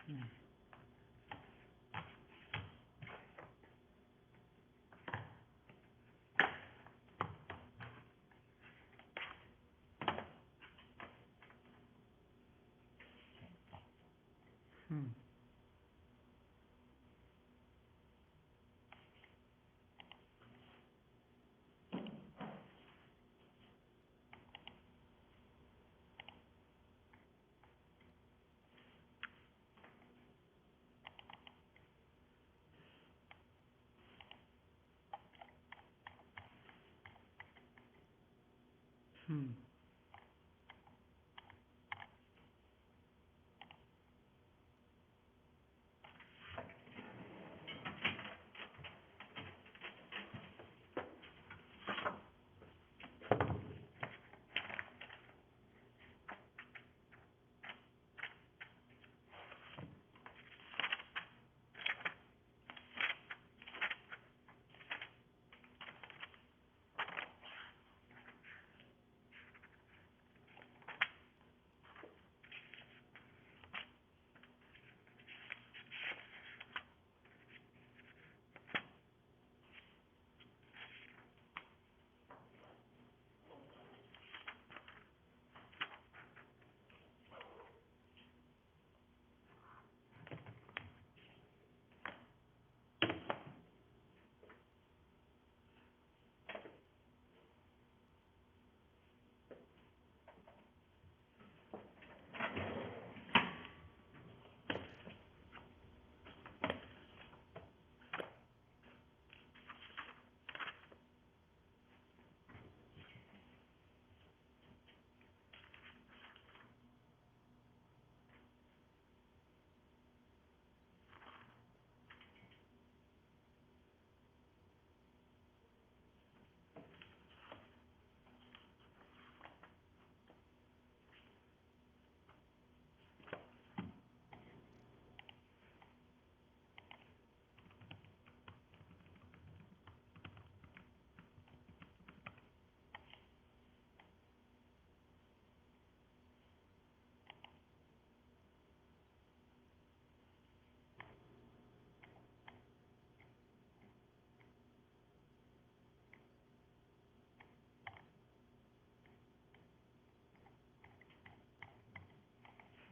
Hmm. Hmm. Hmm.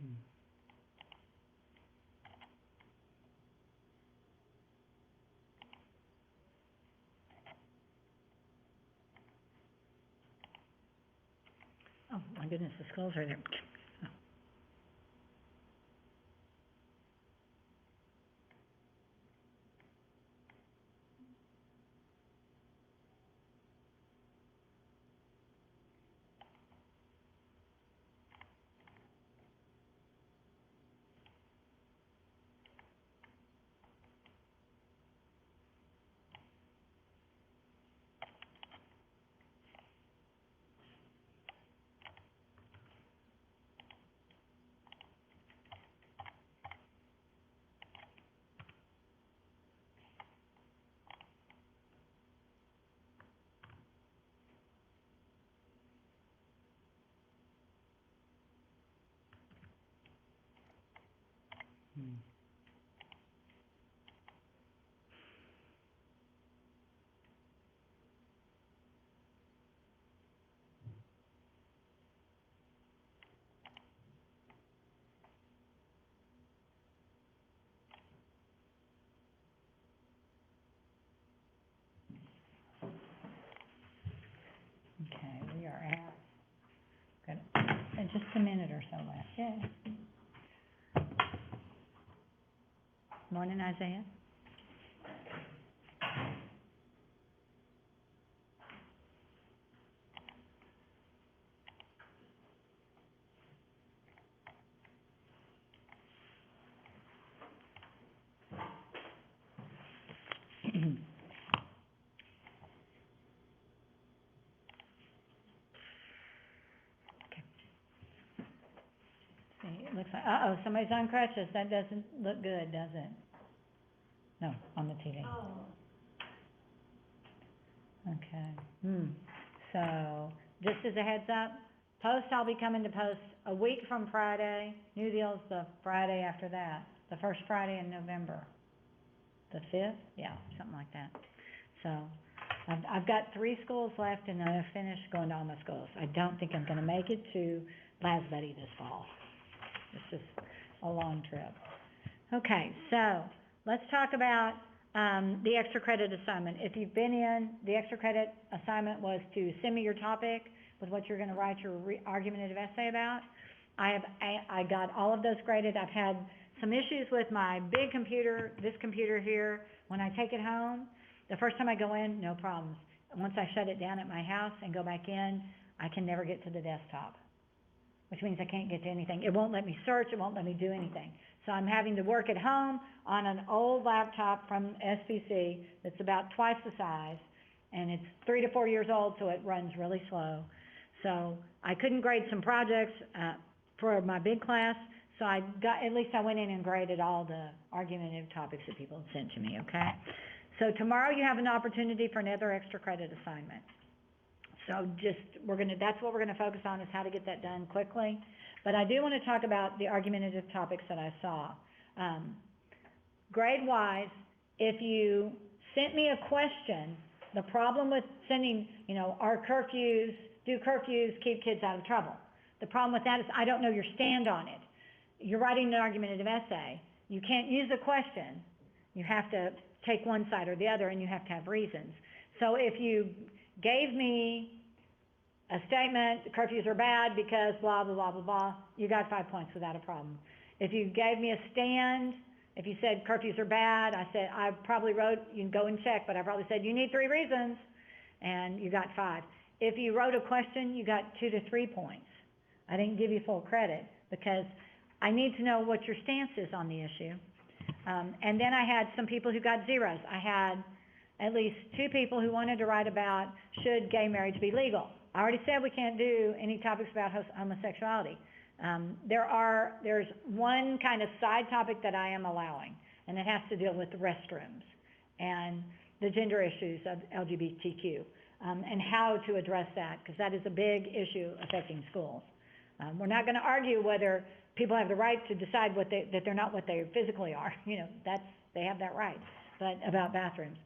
Hmm. Oh, my goodness, the skull's right there. Oh. Hmm. Okay, we are at, got just a minute or so left. Yay. Morning, Isaiah. Okay. See, it looks like, uh-oh, somebody's on crutches. That doesn't look good, does it? No, on the TV. Okay. So, just as a heads up, post, I'll be coming to post a week from Friday. New Deal's the Friday after that, the first Friday in November. The 5th? Yeah, something like that. So, I've got 3 schools left and then I've finished going to all my schools. I don't think I'm gonna make it to Laz Buddy this fall. It's just a long trip. Okay, so, let's talk about, the extra credit assignment. If you've been in, the extra credit assignment was to send me your topic with what you're gonna write your argumentative essay about. I got all of those graded. I've had some issues with my big computer, this computer here. When I take it home, the first time I go in, no problems. Once I shut it down at my house and go back in, I can never get to the desktop, which means I can't get to anything. It won't let me search, it won't let me do anything. So I'm having to work at home on an old laptop from SPC that's about twice the size, and it's 3 to 4 years old, so it runs really slow. So I couldn't grade some projects for my big class, so at least I went in and graded all the argumentative topics that people had sent to me, okay? So tomorrow you have an opportunity for another extra credit assignment. So that's what we're gonna focus on, is how to get that done quickly. But I do wanna talk about the argumentative topics that I saw. Grade-wise, if you sent me a question, the problem with sending, do curfews keep kids out of trouble? The problem with that is I don't know your stand on it. You're writing an argumentative essay. You can't use a question. You have to take one side or the other, and you have to have reasons. So if you gave me a statement, curfews are bad because blah, blah, blah, blah, blah, you got 5 points without a problem. If you gave me a stand, if you said curfews are bad, I probably wrote, you can go and check, but I probably said you need 3 reasons, and you got 5. If you wrote a question, you got 2 to 3 points. I didn't give you full credit because I need to know what your stance is on the issue. And then I had some people who got zeros. I had at least 2 people who wanted to write about, should gay marriage be legal? I already said we can't do any topics about homosexuality. There's one kind of side topic that I am allowing, and it has to deal with the restrooms and the gender issues of LGBTQ, and how to address that, because that is a big issue affecting schools. We're not gonna argue whether people have the right to decide that they're not what they physically are. They have that right, but about bathrooms.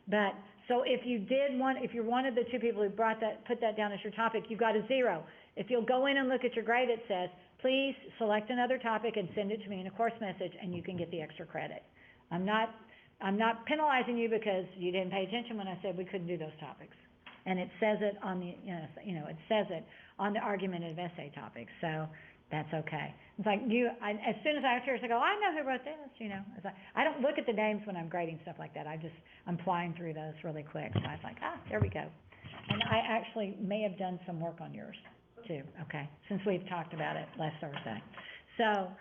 But, so if you're one of the 2 people who put that down as your topic, you got a 0. If you'll go in and look at your grade, it says, please select another topic and send it to me in a course message, and you can get the extra credit. I'm not penalizing you because you didn't pay attention when I said we couldn't do those topics. And it says it on the, it says it on the argumentative essay topic, so that's okay. It's like as soon as I was here, it's like, oh, I know who wrote this, It's like, I don't look at the names when I'm grading stuff like that. I'm flying through those really quick. So I was like, there we go. And I actually may have done some work on yours too, okay, since we've talked about it last Thursday. So,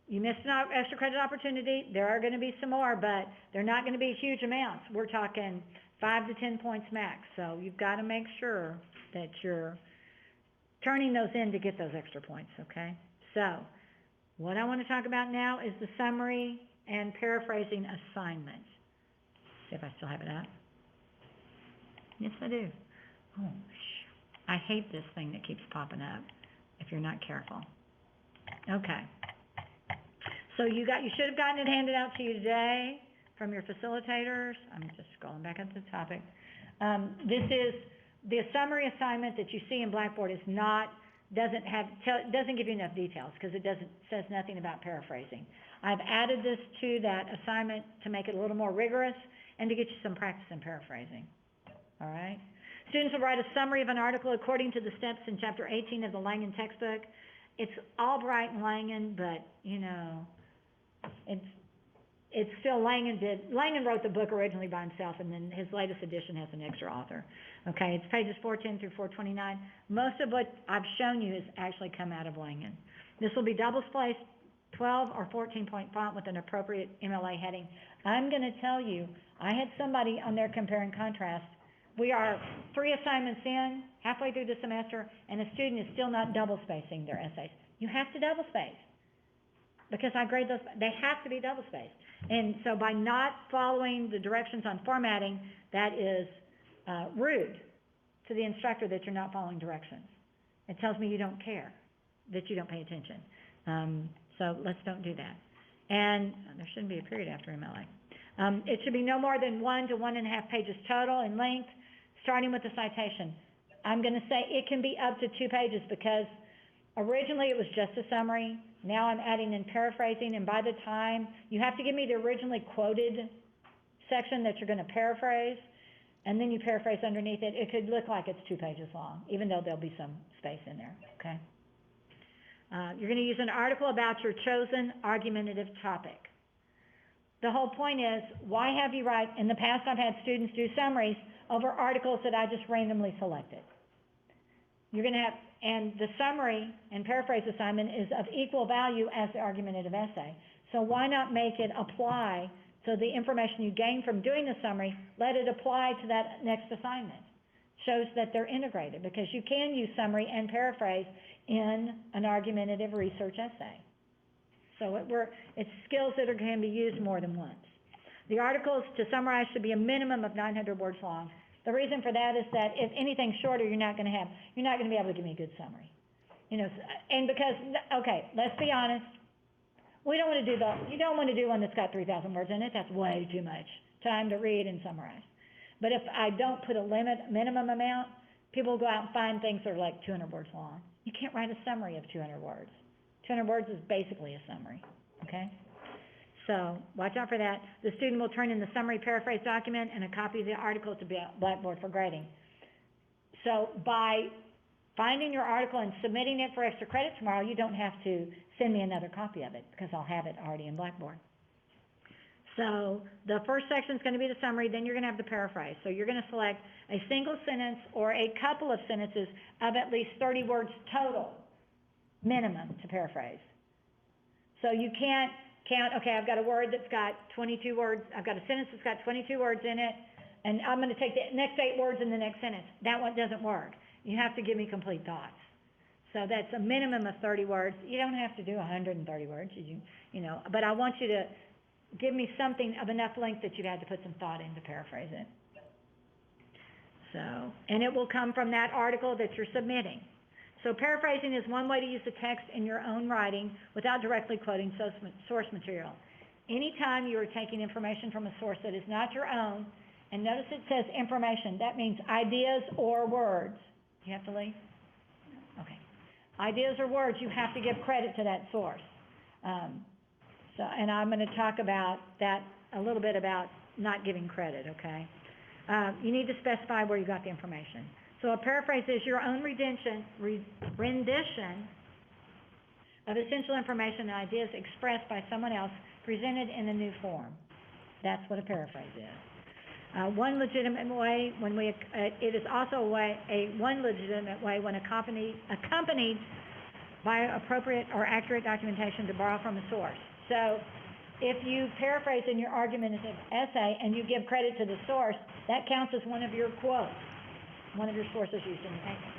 you missed an extra credit opportunity. There are gonna be some more, but they're not gonna be huge amounts. We're talking 5 to 10 points max. So you've gotta make sure that you're turning those in to get those extra points, okay? So, what I want to talk about now is the summary and paraphrasing assignment. See if I still have it up. Yes, I do. Oh, I hate this thing that keeps popping up if you're not careful. Okay. So you should have gotten it handed out to you today from your facilitators. I'm just scrolling back up to the topic. This is the summary assignment that you see in Blackboard doesn't give you enough details because it says nothing about paraphrasing. I've added this to that assignment to make it a little more rigorous and to get you some practice in paraphrasing. All right? Students will write a summary of an article according to the steps in Chapter 18 of the Langen textbook. It's Albright and Langen, but, it's still Langen wrote the book originally by himself, and then his latest edition has an extra author. Okay, it's pages 410 through 429. Most of what I've shown you has actually come out of Langen. This will be double-spaced, 12 or 14-point font with an appropriate MLA heading. I'm going to tell you, I had somebody on there compare and contrast. We are 3 assignments in, halfway through the semester, and a student is still not double-spacing their essays. You have to double-space, because I grade those. They have to be double-spaced. And so by not following the directions on formatting, that is rude to the instructor that you're not following directions. It tells me you don't care, that you don't pay attention. So let's don't do that. and there shouldn't be a period after MLA. It should be no more than 1 to 1.5 pages total in length, starting with the citation. I'm going to say it can be up to 2 pages because originally it was just a summary. Now I'm adding in paraphrasing, and by the time, you have to give me the originally quoted section that you're going to paraphrase, and then you paraphrase underneath it. It could look like it's 2 pages long, even though there'll be some space in there, okay? You're going to use an article about your chosen argumentative topic. The whole point is, why have you write, in the past I've had students do summaries over articles that I just randomly selected. You're going to have, and the summary and paraphrase assignment is of equal value as the argumentative essay. So why not make it apply, so the information you gain from doing the summary, let it apply to that next assignment. Shows that they're integrated, because you can use summary and paraphrase in an argumentative research essay. So it's skills that can be used more than once. The articles to summarize should be a minimum of 900 words long. The reason for that is that if anything shorter, you're not going to be able to give me a good summary. You know, and because, okay, let's be honest, you don't want to do one that's got 3,000 words in it. That's way too much time to read and summarize. But if I don't put a minimum amount, people will go out and find things that are like 200 words long. You can't write a summary of 200 words. 200 words is basically a summary, okay? So watch out for that. The student will turn in the summary paraphrase document and a copy of the article to Blackboard for grading. So by finding your article and submitting it for extra credit tomorrow, you don't have to send me another copy of it, because I'll have it already in Blackboard. So the first section is going to be the summary, then you're going to have the paraphrase. So you're going to select a single sentence or a couple of sentences of at least 30 words total, minimum, to paraphrase. So you can't count, okay, I've got a word that's got 22 words, I've got a sentence that's got 22 words in it, and I'm going to take the next 8 words in the next sentence. That one doesn't work. You have to give me complete thoughts. So that's a minimum of 30 words. You don't have to do 130 words, you know, but I want you to give me something of enough length that you've had to put some thought in to paraphrase it. So, and it will come from that article that you're submitting. So paraphrasing is one way to use the text in your own writing without directly quoting source material. Anytime you are taking information from a source that is not your own, and notice it says information, that means ideas or words. You have to leave? Okay. Ideas or words, you have to give credit to that source. And I'm going to talk about that a little bit, about not giving credit, okay? You need to specify where you got the information. So a paraphrase is your own rendition of essential information and ideas expressed by someone else, presented in a new form. That's what a paraphrase is. One legitimate way it is also one legitimate way when accompanied by appropriate or accurate documentation to borrow from a source. So if you paraphrase in your argumentative essay and you give credit to the source, that counts as one of your quotes, one of your sources used in the paper.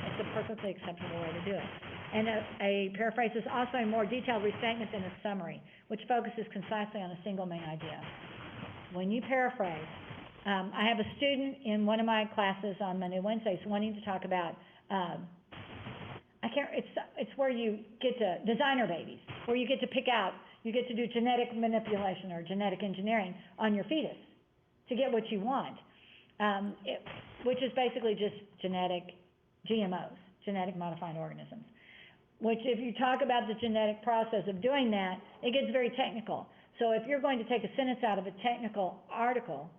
It's a perfectly acceptable way to do it. And a paraphrase is also a more detailed restatement than a summary, which focuses concisely on a single main idea. When you paraphrase, I have a student in one of my classes on Monday, Wednesdays wanting to talk about, it's where you get to designer babies, where you get to pick out, you get to do genetic manipulation or genetic engineering on your fetus to get what you want, which is basically just GMOs, genetic modified organisms. Which, if you talk about the genetic process of doing that, it gets very technical. So if you're going to take a sentence out of a technical article,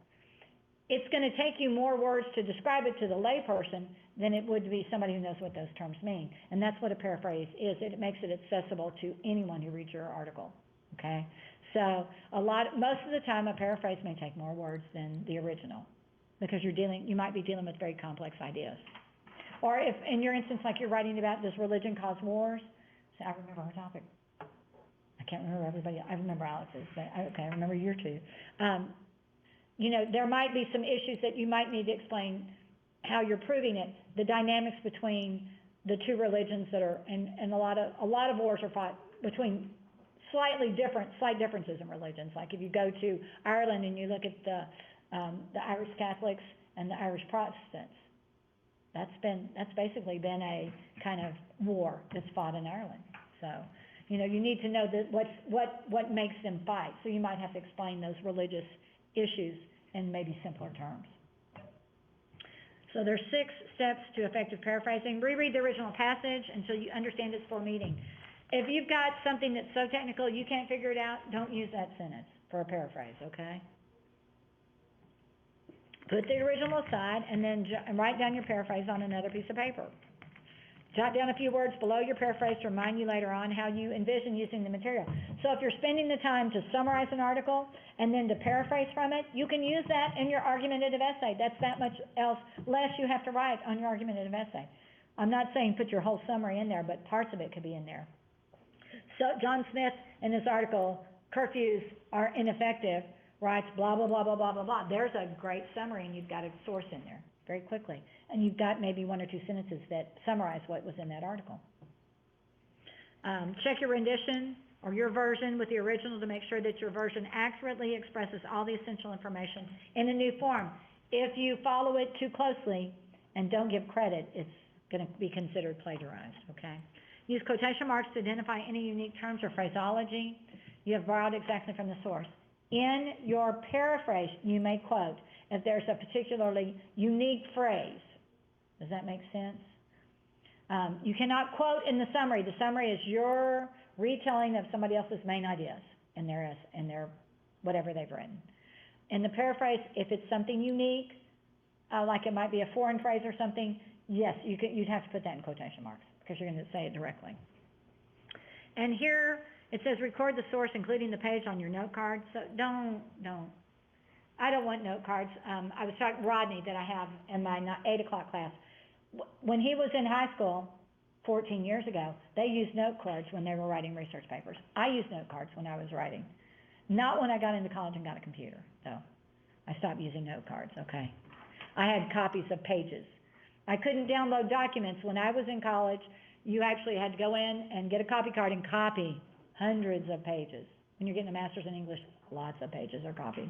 it's going to take you more words to describe it to the layperson than it would be somebody who knows what those terms mean. And that's what a paraphrase is. It makes it accessible to anyone who reads your article. Okay? So most of the time, a paraphrase may take more words than the original, because you might be dealing with very complex ideas. Or if, in your instance, like you're writing about does religion cause wars? So I remember our topic. I can't remember everybody. I remember Alex's, but I remember your two. There might be some issues that you might need to explain how you're proving it, the dynamics between the two religions that are, and a lot of wars are fought between slight differences in religions. Like if you go to Ireland and you look at the Irish Catholics and the Irish Protestants, that's basically been a kind of war that's fought in Ireland. So You know, you need to know that what makes them fight. So you might have to explain those religious issues in maybe simpler terms. So there's 6 steps to effective paraphrasing. Reread the original passage until you understand its full meaning. If you've got something that's so technical you can't figure it out, don't use that sentence for a paraphrase, okay? Put the original aside and then write down your paraphrase on another piece of paper. Jot down a few words below your paraphrase to remind you later on how you envision using the material. So if you're spending the time to summarize an article and then to paraphrase from it, you can use that in your argumentative essay. That's that much else less you have to write on your argumentative essay. I'm not saying put your whole summary in there, but parts of it could be in there. So John Smith, in his article, Curfews Are Ineffective, writes blah, blah, blah, blah, blah, blah, blah. There's a great summary, and you've got a source in there very quickly. And you've got maybe 1 or 2 sentences that summarize what was in that article. Check your rendition or your version with the original to make sure that your version accurately expresses all the essential information in a new form. If you follow it too closely and don't give credit, it's going to be considered plagiarized, okay? Use quotation marks to identify any unique terms or phraseology you have borrowed exactly from the source. In your paraphrase, you may quote if there's a particularly unique phrase. Does that make sense? You cannot quote in the summary. The summary is your retelling of somebody else's main ideas in their whatever they've written. In the paraphrase, if it's something unique, like it might be a foreign phrase or something, yes, you'd have to put that in quotation marks because you're going to say it directly. And here it says record the source, including the page on your note card. So I don't want note cards. I was talking to Rodney that I have in my 8 o'clock class. When he was in high school 14 years ago, they used note cards when they were writing research papers. I used note cards when I was writing. Not when I got into college and got a computer, though. I stopped using note cards, okay. I had copies of pages. I couldn't download documents. When I was in college, you actually had to go in and get a copy card and copy hundreds of pages. When you're getting a master's in English, lots of pages are copied.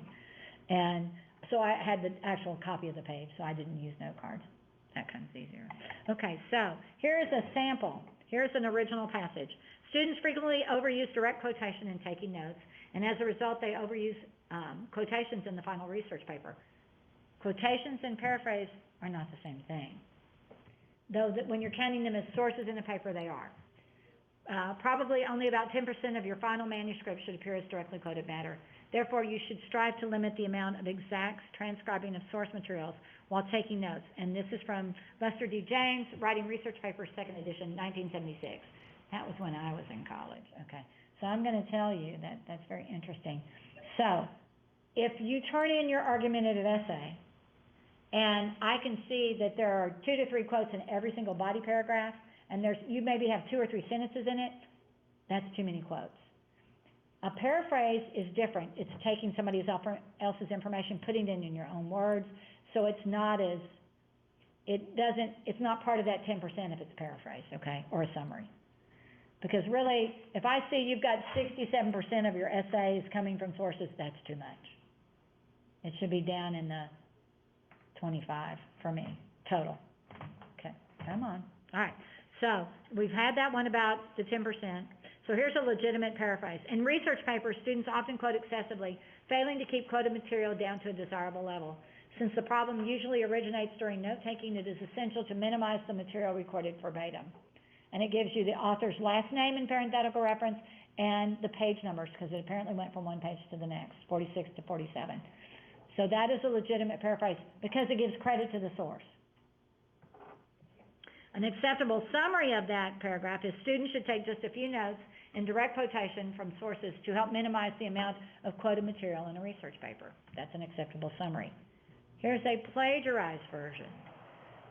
And so I had the actual copy of the page, so I didn't use note cards. That comes easier. Okay, so here is a sample. Here's an original passage. Students frequently overuse direct quotation in taking notes, and as a result, they overuse quotations in the final research paper. Quotations and paraphrase are not the same thing, though that when you're counting them as sources in the paper, they are. Probably only about 10% of your final manuscript should appear as directly quoted matter. Therefore, you should strive to limit the amount of exact transcribing of source materials while taking notes. And this is from Buster D. James, Writing Research Papers, 2nd edition, 1976. That was when I was in college, okay? So I'm going to tell you that that's very interesting. So if you turn in your argumentative essay, and I can see that there are 2 to 3 quotes in every single body paragraph, and you maybe have 2 or 3 sentences in it, that's too many quotes. A paraphrase is different. It's taking somebody else's information, putting it in your own words, so it's not part of that 10% if it's paraphrased, okay, or a summary. Because really, if I see you've got 67% of your essays coming from sources, that's too much. It should be down in the 25 for me, total. Okay, come on. All right, so we've had that one about the 10%. So here's a legitimate paraphrase. In research papers, students often quote excessively, failing to keep quoted material down to a desirable level. Since the problem usually originates during note-taking, it is essential to minimize the material recorded verbatim. And it gives you the author's last name in parenthetical reference and the page numbers, because it apparently went from one page to the next, 46 to 47. So that is a legitimate paraphrase because it gives credit to the source. An acceptable summary of that paragraph is students should take just a few notes in direct quotation from sources to help minimize the amount of quoted material in a research paper. That's an acceptable summary. Here's a plagiarized version.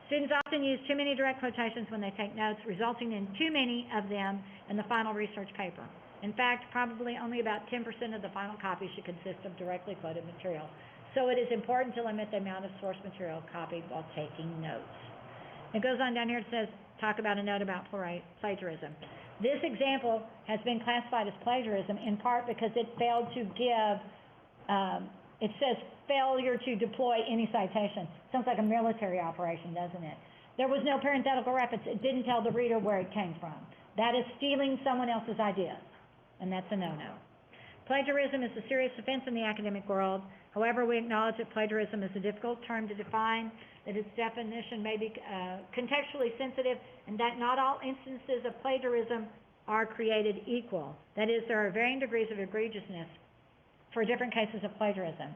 Students often use too many direct quotations when they take notes, resulting in too many of them in the final research paper. In fact, probably only about 10% of the final copy should consist of directly quoted material. So it is important to limit the amount of source material copied while taking notes. It goes on down here, it says, talk about a note about plagiarism. This example has been classified as plagiarism in part because it failed to give, it says failure to deploy any citation. Sounds like a military operation, doesn't it? There was no parenthetical reference. It didn't tell the reader where it came from. That is stealing someone else's ideas, and that's a no-no. Plagiarism is a serious offense in the academic world. However, we acknowledge that plagiarism is a difficult term to define, that its definition may be contextually sensitive, and that not all instances of plagiarism are created equal. That is, there are varying degrees of egregiousness for different cases of plagiarism.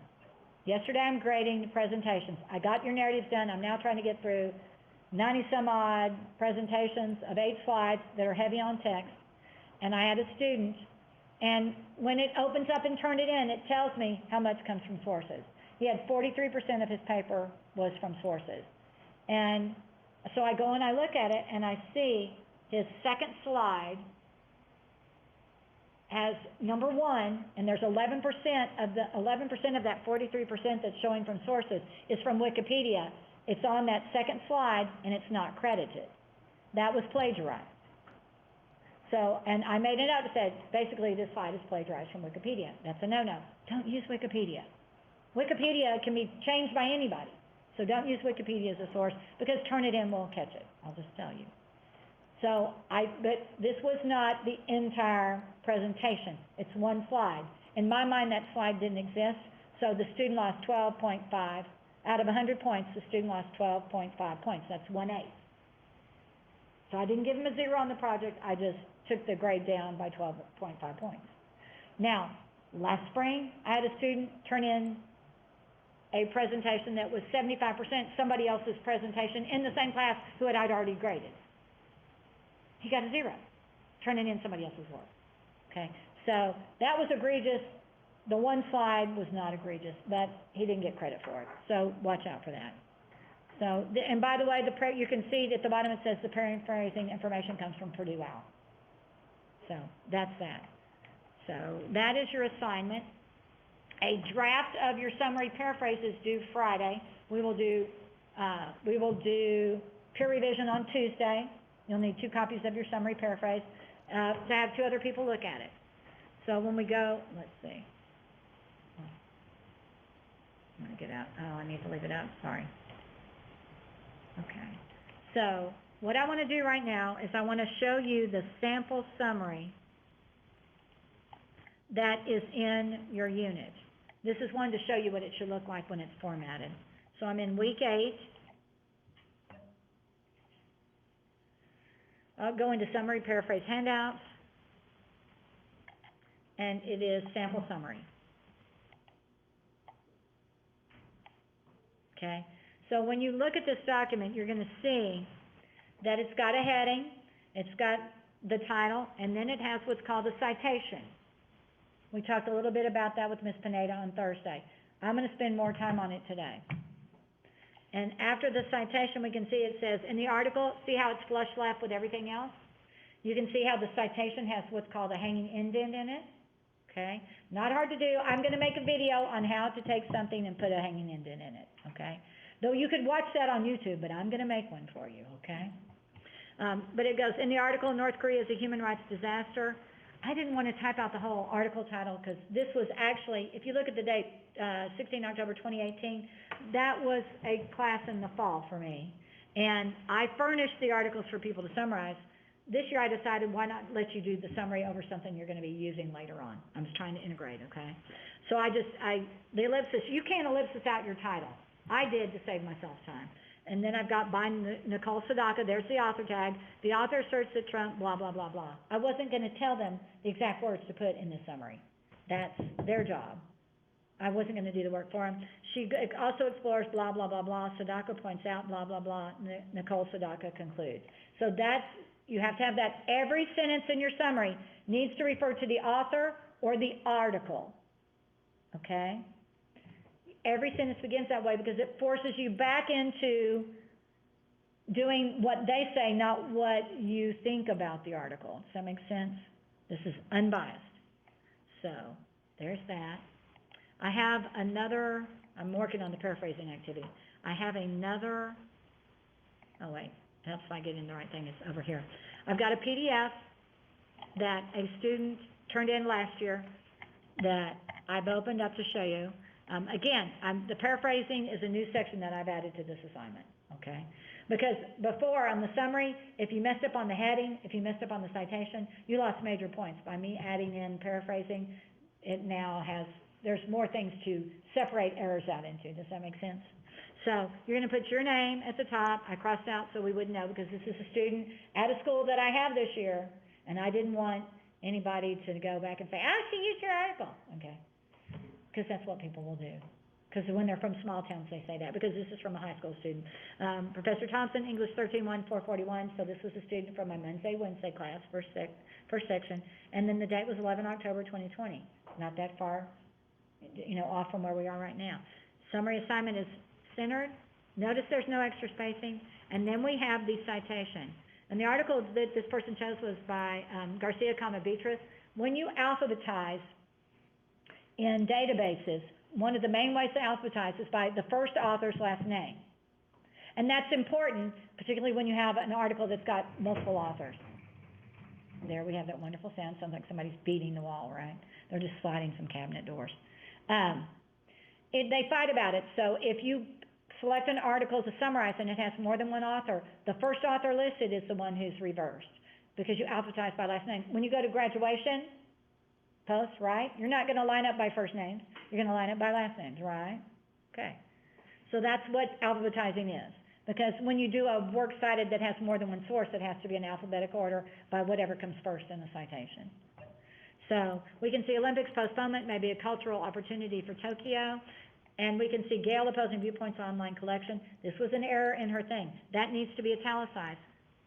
Yesterday I'm grading the presentations. I got your narratives done. I'm now trying to get through 90-some odd presentations of 8 slides that are heavy on text. And I had a student, and when it opens up and turned it in, it tells me how much comes from sources. He had 43% of his paper was from sources. And so I go and I look at it, and I see his second slide has number 1, and there's 11% of that 43% that's showing from sources is from Wikipedia. It's on that second slide, and it's not credited. That was plagiarized. So, and I made a note that said, basically, this slide is plagiarized from Wikipedia. That's a no-no. Don't use Wikipedia. Wikipedia can be changed by anybody. So don't use Wikipedia as a source, because Turnitin won't catch it. I'll just tell you. So, but this was not the entire presentation. It's one slide. In my mind, that slide didn't exist, so the student lost 12.5. Out of 100 points, the student lost 12.5 points. That's 1/8. So I didn't give him a 0 on the project. I just took the grade down by 12.5 points. Now, last spring, I had a student turn in a presentation that was 75% somebody else's presentation in the same class who I'd already graded. He got a 0, turning in somebody else's work. Okay, so that was egregious. The one slide was not egregious, but he didn't get credit for it. So watch out for that. So, and by the way, you can see at the bottom it says the paraphrasing information comes from Purdue OWL. So that's that. So that is your assignment. A draft of your summary paraphrase is due Friday. We will do peer revision on Tuesday. You'll need 2 copies of your summary paraphrase to have 2 other people look at it. So when we go, let's see. I'm going to get out. Oh, I need to leave it up. Sorry. Okay. So what I want to do right now is I want to show you the sample summary that is in your unit. This is one to show you what it should look like when it's formatted. So I'm in week 8. I'll go into summary paraphrase handouts, and it is sample summary. Okay, so when you look at this document, you're going to see that it's got a heading, it's got the title, and then it has what's called a citation. We talked a little bit about that with Ms. Pineda on Thursday. I'm going to spend more time on it today. And after the citation, we can see it says, in the article, see how it's flush left with everything else? You can see how the citation has what's called a hanging indent in it. Okay? Not hard to do. I'm going to make a video on how to take something and put a hanging indent in it. Okay? Though you could watch that on YouTube, but I'm going to make one for you. Okay? But it goes, in the article, North Korea is a human rights disaster. I didn't want to type out the whole article title because this was actually, if you look at the date, 16 October 2018, that was a class in the fall for me. And I furnished the articles for people to summarize. This year I decided why not let you do the summary over something you're going to be using later on. I'm just trying to integrate, okay? So the ellipsis, you can't ellipsis out your title. I did to save myself time. And then I've got by Nicole Sadaka, there's the author tag. The author asserts that Trump, blah, blah, blah, blah. I wasn't going to tell them the exact words to put in the summary. That's their job. I wasn't going to do the work for them. She also explores blah, blah, blah, blah. Sadaka points out blah, blah, blah. Nicole Sadaka concludes. So you have to have that. Every sentence in your summary needs to refer to the author or the article. Okay? Every sentence begins that way because it forces you back into doing what they say, not what you think about the article. Does that make sense? This is unbiased. So there's that. I have another, I'm working on the paraphrasing activity. I have another, oh wait, that's if I get in the right thing, it's over here. I've got a PDF that a student turned in last year that I've opened up to show you. Again, the paraphrasing is a new section that I've added to this assignment, okay? Because before, on the summary, if you messed up on the heading, if you messed up on the citation, you lost major points. By me adding in paraphrasing, it now has, there's more things to separate errors out into. Does that make sense? So you're going to put your name at the top. I crossed out so we wouldn't know, because this is a student at a school that I have this year, and I didn't want anybody to go back and say, oh, she used your article. Okay. Because that's what people will do. Because when they're from small towns, they say that, because this is from a high school student. Professor Thompson, English 13-1, 441, so this was a student from my Wednesday class, first section, and then the date was 11 October 2020, not that far, off from where we are right now. Summary assignment is centered. Notice there's no extra spacing, and then we have the citation. And the article that this person chose was by Garcia, Beatrice. When you alphabetize in databases, one of the main ways to alphabetize is by the first author's last name. And that's important, particularly when you have an article that's got multiple authors. There we have that wonderful sound. Sounds like somebody's beating the wall, right? They're just sliding some cabinet doors. They fight about it. So if you select an article to summarize and it has more than one author, the first author listed is the one who's reversed, because you alphabetize by last name. When you go to graduation posts, right, you're not going to line up by first names. You're going to line up by last names, right? Okay. So that's what alphabetizing is. Because when you do a works cited that has more than one source, it has to be in alphabetical order by whatever comes first in the citation. So we can see Olympics postponement may be a cultural opportunity for Tokyo. And we can see Gail opposing viewpoints online collection. This was an error in her thing. That needs to be italicized.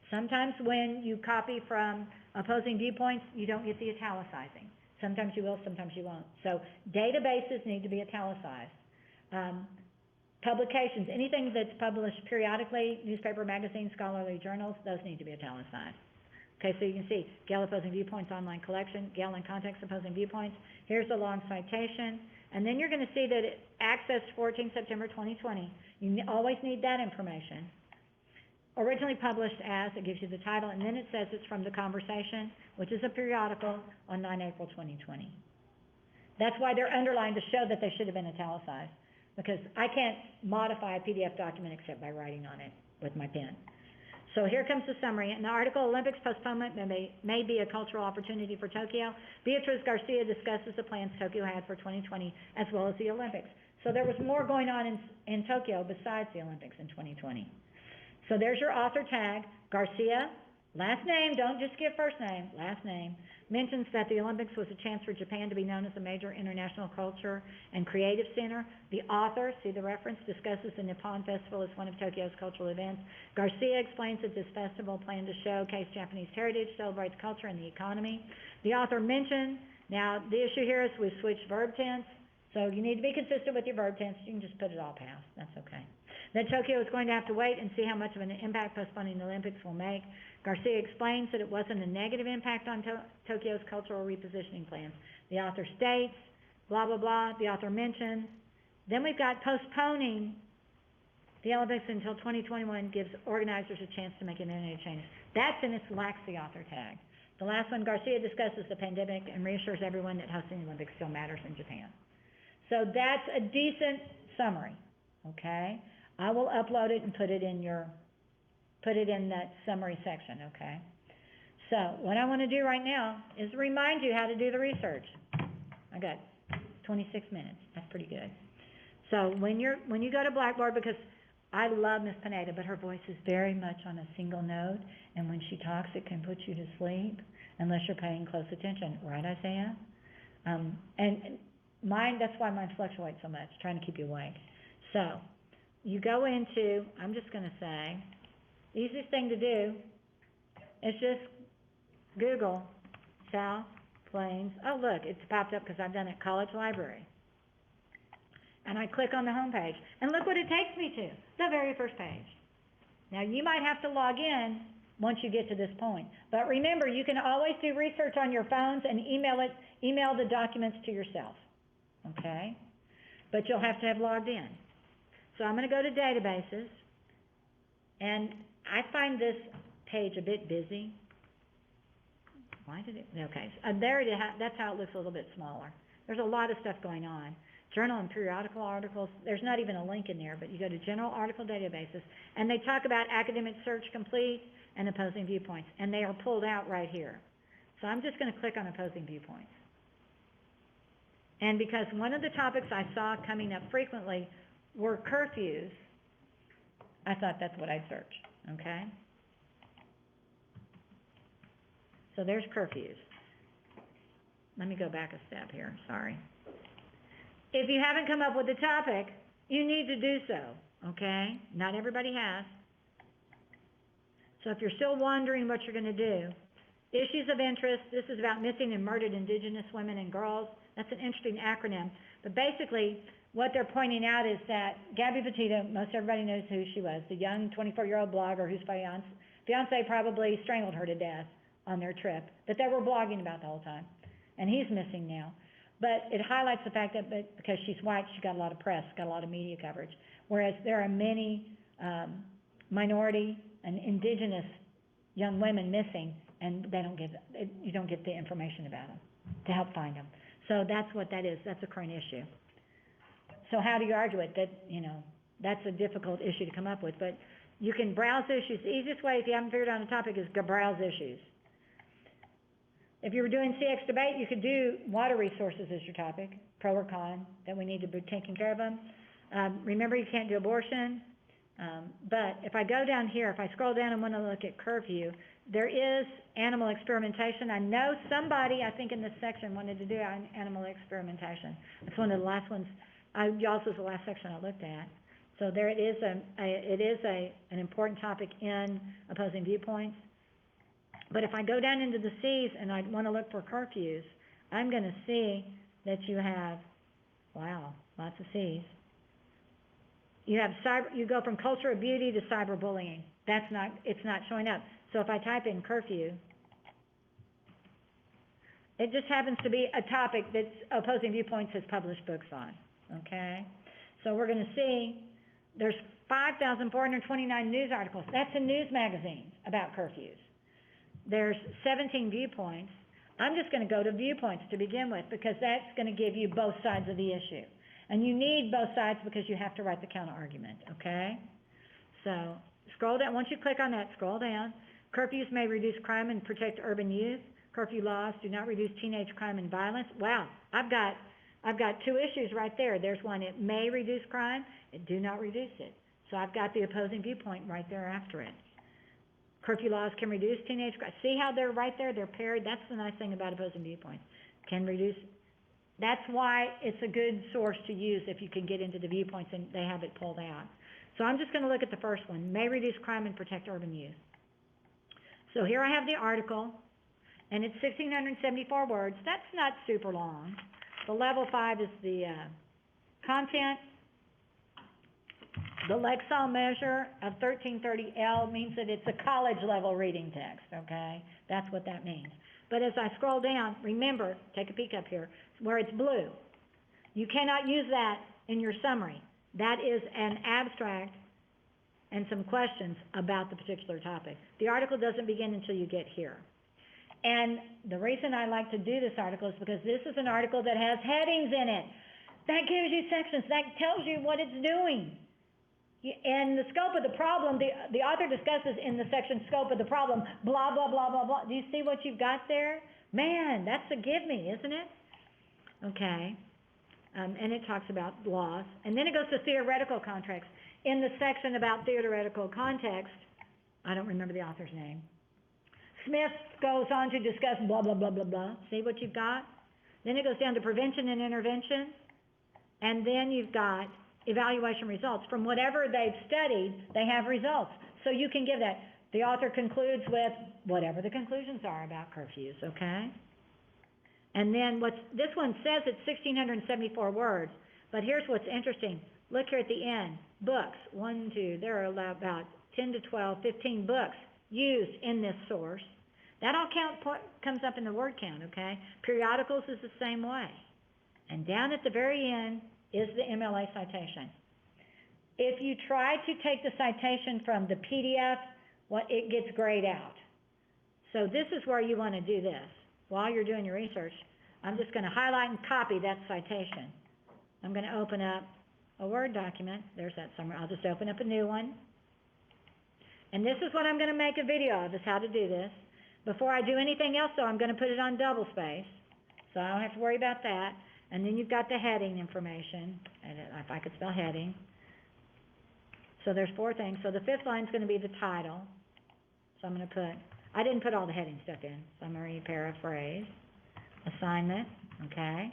Sometimes when you copy from opposing viewpoints, you don't get the italicizing. Sometimes you will, sometimes you won't. So databases need to be italicized. Publications, anything that's published periodically, newspaper, magazine, scholarly journals, those need to be italicized. Okay, so you can see Gale opposing viewpoints online collection, Gale in context opposing viewpoints. Here's the long citation. And then you're going to see that it accessed 14 September 2020. You always need that information. Originally published as, it gives you the title, and then it says it's from The Conversation, which is a periodical, on 9 April 2020. That's why they're underlined, to show that they should have been italicized, because I can't modify a PDF document except by writing on it with my pen. So here comes the summary. In the article, Olympics postponement may be a cultural opportunity for Tokyo. Beatriz Garcia discusses the plans Tokyo had for 2020 as well as the Olympics. So there was more going on in Tokyo besides the Olympics in 2020. So there's your author tag, Garcia, last name, don't just give first name, last name, mentions that the Olympics was a chance for Japan to be known as a major international culture and creative center. The author, see the reference, discusses the Nippon Festival as one of Tokyo's cultural events. Garcia explains that this festival planned to showcase Japanese heritage, celebrates culture and the economy. The author mentioned, now the issue here is we've switched verb tense, so you need to be consistent with your verb tense. You can just put it all past, that's okay. That Tokyo is going to have to wait and see how much of an impact postponing the Olympics will make. Garcia explains that it wasn't a negative impact on Tokyo's cultural repositioning plans. The author states, blah, blah, blah, the author mentions. Then we've got postponing the Olympics until 2021 gives organizers a chance to make any changes. That sentence lacks the author tag. The last one, Garcia discusses the pandemic and reassures everyone that hosting the Olympics still matters in Japan. So that's a decent summary, okay? I will upload it and put it in that summary section, okay? So what I want to do right now is remind you how to do the research. I got 26 minutes. That's pretty good. So when you go to Blackboard, because I love Miss Pineda, but her voice is very much on a single note, and when she talks, it can put you to sleep unless you're paying close attention, right, Isaiah? And mine, that's why mine fluctuates so much, trying to keep you awake. So you go into, I'm just going to say, the easiest thing to do is just Google South Plains. Oh, look, it's popped up because I've done it, College Library. And I click on the home page. And look what it takes me to, the very first page. Now, you might have to log in once you get to this point. But remember, you can always do research on your phones and email the documents to yourself. Okay? But you'll have to have logged in. So I'm going to go to databases, and I find this page a bit busy. Why did it? Okay, there it is. That's how it looks a little bit smaller. There's a lot of stuff going on. journal and periodical articles, there's not even a link in there, but you go to general article databases, and they talk about academic search complete and opposing viewpoints, and they are pulled out right here. So I'm just going to click on opposing viewpoints. And because one of the topics I saw coming up frequently were curfews, I thought that's what I'd search, okay? So there's curfews. Let me go back a step here, sorry. If you haven't come up with a topic, you need to do so, okay? Not everybody has. So if you're still wondering what you're going to do, issues of interest, this is about missing and murdered Indigenous women and girls. That's an interesting acronym. But basically, what they're pointing out is that Gabby Petito, most everybody knows who she was, the young 24-year-old blogger whose fiance probably strangled her to death on their trip, that they were blogging about the whole time. And he's missing now. But it highlights the fact that because she's white, she got a lot of press, got a lot of media coverage. Whereas there are many minority and indigenous young women missing, and they don't get, you don't get the information about them to help find them. So that's what that is. That's a current issue. So how do you argue it? That, you know, that's a difficult issue to come up with. But you can browse issues. The easiest way, if you haven't figured out a topic, is to browse issues. If you were doing CX debate, you could do water resources as your topic, pro or con, that we need to be taking care of them. Remember, you can't do abortion. But if I go down here, if I scroll down and want to look at curfew, there is animal experimentation. I know somebody, I think in this section, wanted to do animal experimentation. It's one of the last ones. Also was the last section I looked at. So there it is. It is an important topic in opposing viewpoints. But if I go down into the C's and I want to look for curfews, I'm going to see that you have, wow, lots of C's. You have you go from culture of beauty to cyberbullying. It's not showing up. So if I type in curfew, it just happens to be a topic that Opposing Viewpoints has published books on, okay? So we're going to see there's 5,429 news articles. That's in news magazines about curfews. There's 17 viewpoints. I'm just going to go to viewpoints to begin with because that's going to give you both sides of the issue. And you need both sides because you have to write the counter argument, okay? So scroll down. Once you click on that, scroll down. Curfews may reduce crime and protect urban youth. Curfew laws do not reduce teenage crime and violence. Wow, I've got two issues right there. There's one, it may reduce crime. It do not reduce it. So I've got the opposing viewpoint right there after it. Curfew laws can reduce teenage crime. See how they're right there? They're paired. That's the nice thing about opposing viewpoints. Can reduce. That's why it's a good source to use if you can get into the viewpoints and they have it pulled out. So I'm just going to look at the first one. May reduce crime and protect urban youth. So here I have the article, and it's 1,674 words. That's not super long. The level 5 is the content. The Lexile measure of 1330L means that it's a college level reading text, okay? That's what that means. But as I scroll down, remember, take a peek up here, where it's blue. You cannot use that in your summary. That is an abstract and some questions about the particular topic. The article doesn't begin until you get here. And the reason I like to do this article is because this is an article that has headings in it. That gives you sections. That tells you what it's doing. And the scope of the problem, the author discusses in the section scope of the problem, blah, blah, blah, blah, blah. Do you see what you've got there? Man, that's a give me, isn't it? Okay. And it talks about laws. And then it goes to theoretical context. In the section about theoretical context, I don't remember the author's name, Smith goes on to discuss blah, blah, blah, blah, blah. See what you've got? Then it goes down to prevention and intervention. And then you've got evaluation results. From whatever they've studied, they have results. So you can give that. The author concludes with whatever the conclusions are about curfews, okay? And then this one says it's 1,674 words, but here's what's interesting. Look here at the end. Books, 1, 2, there are about 10 to 12, 15 books used in this source. That all comes up in the word count, okay? Periodicals is the same way. And down at the very end is the MLA citation. If you try to take the citation from the PDF, it gets grayed out. So this is where you want to do this. While you're doing your research, I'm just going to highlight and copy that citation. I'm gonna open up a Word document. There's that summary. I'll just open up a new one. And this is what I'm gonna make a video of, is how to do this. Before I do anything else though, I'm gonna put it on double space, so I don't have to worry about that. And then you've got the heading information, and if I could spell heading. So there's 4 things. So the 5th line's gonna be the title. So I'm gonna put, I didn't put all the heading stuff in. Summary, paraphrase, assignment, okay?